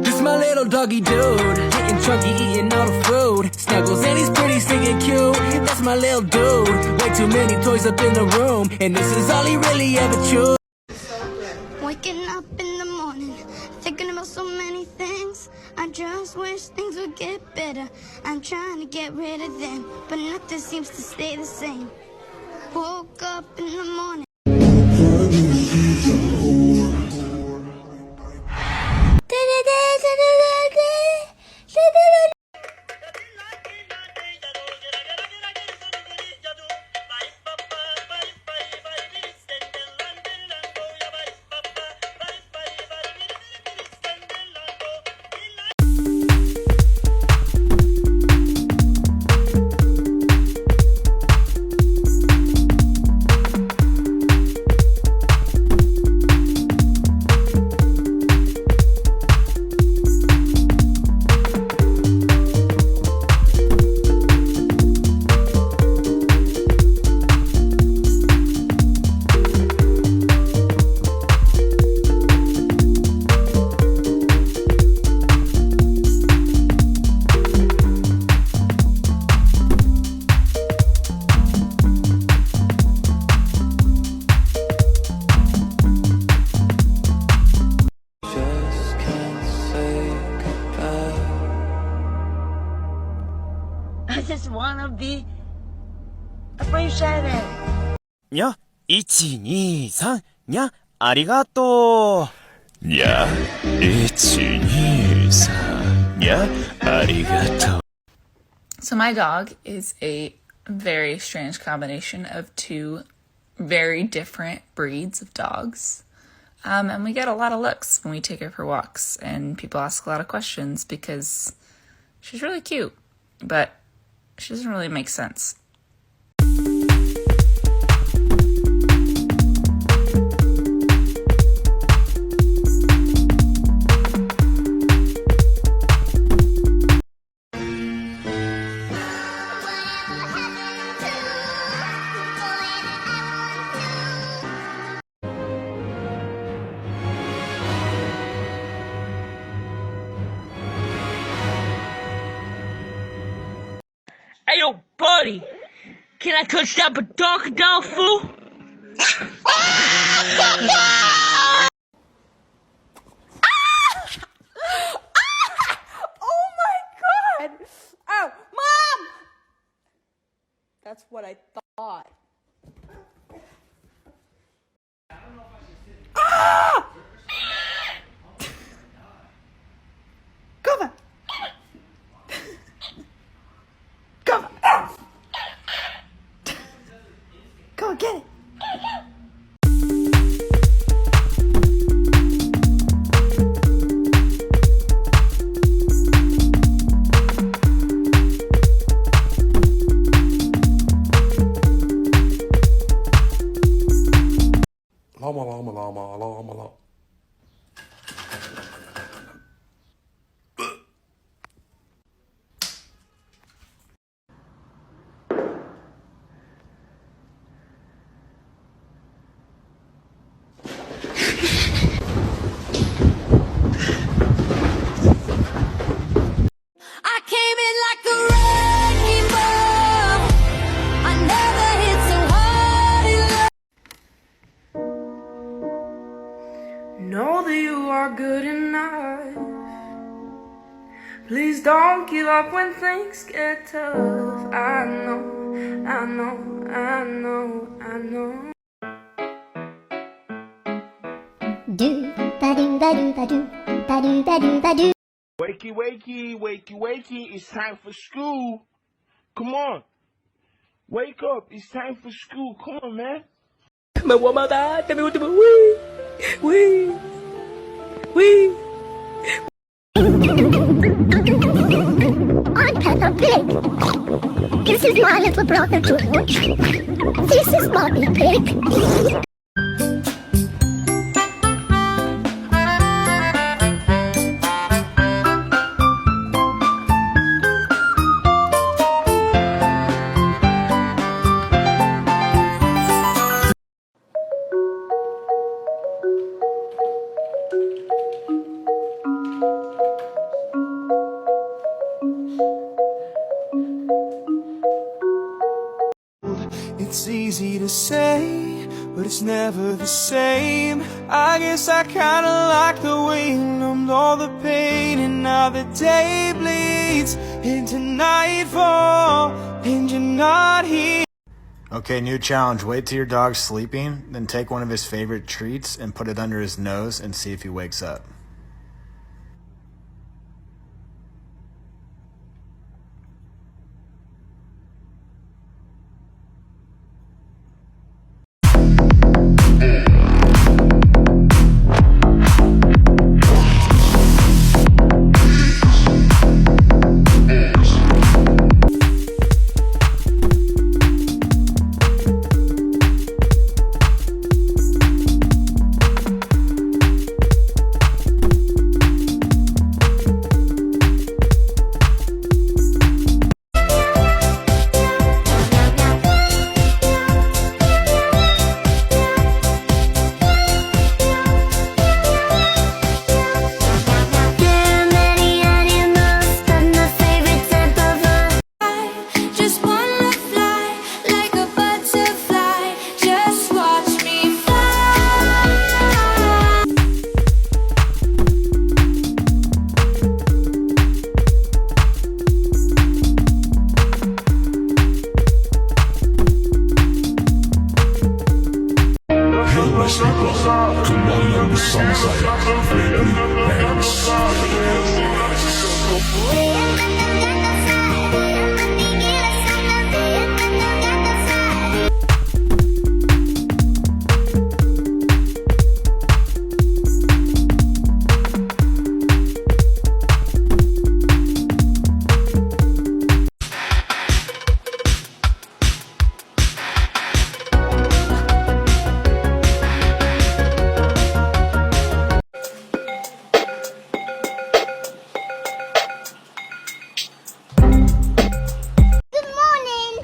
This my little doggy dude, getting chunky, eating all the food. Snuggles and he's pretty singing cute. That's my little dude. Way too many toys up in the room, and this is all he really ever chose. Waking up in the morning, thinking about so many things. I just wish things would get better. I'm trying to get rid of them, but nothing seems to stay the same. Woke up in the morning. I just wanna be appreciated. にゃ、1、2、3、にゃ、ありがとう。にゃ、1、2、3、にゃ、ありがとう。 So my dog is a very strange combination of two very different breeds of dogs. And we get a lot of looks when we take her for walks, and people ask a lot of questions because she's really cute, but she doesn't really make sense. Hey, yo, buddy, can I touch that badonka down, fool? Oh my God! Oh, Mom! That's what I thought. Ah! Come on! Come on! Go on, get it! Llama, llama, llama, llama, llama. I came in like a wrecking ball. I never hit so hard in love. Know that you are good enough. Please don't give up when things get tough. I know, I know, I know, I know. Do ba do ba do ba do ba do ba do ba do. Wakey, wakey, wakey, wakey, it's time for school. Come on. Wake up, it's time for school. Come on, man. I'm Peppa Pig. This is my little brother George. This is Mommy Pig. It's easy to say, but it's never the same. I guess I kinda like the way you numbed all the pain. And now the day bleeds into nightfall, and you're not here. Okay, new challenge. Wait till your dog's sleeping, then take one of his favorite treats and put it under his nose and see if he wakes up. Just wanna fly like a butterfly. Just watch me fly. Kembali bersama saya, Freddy Banks. Good morning.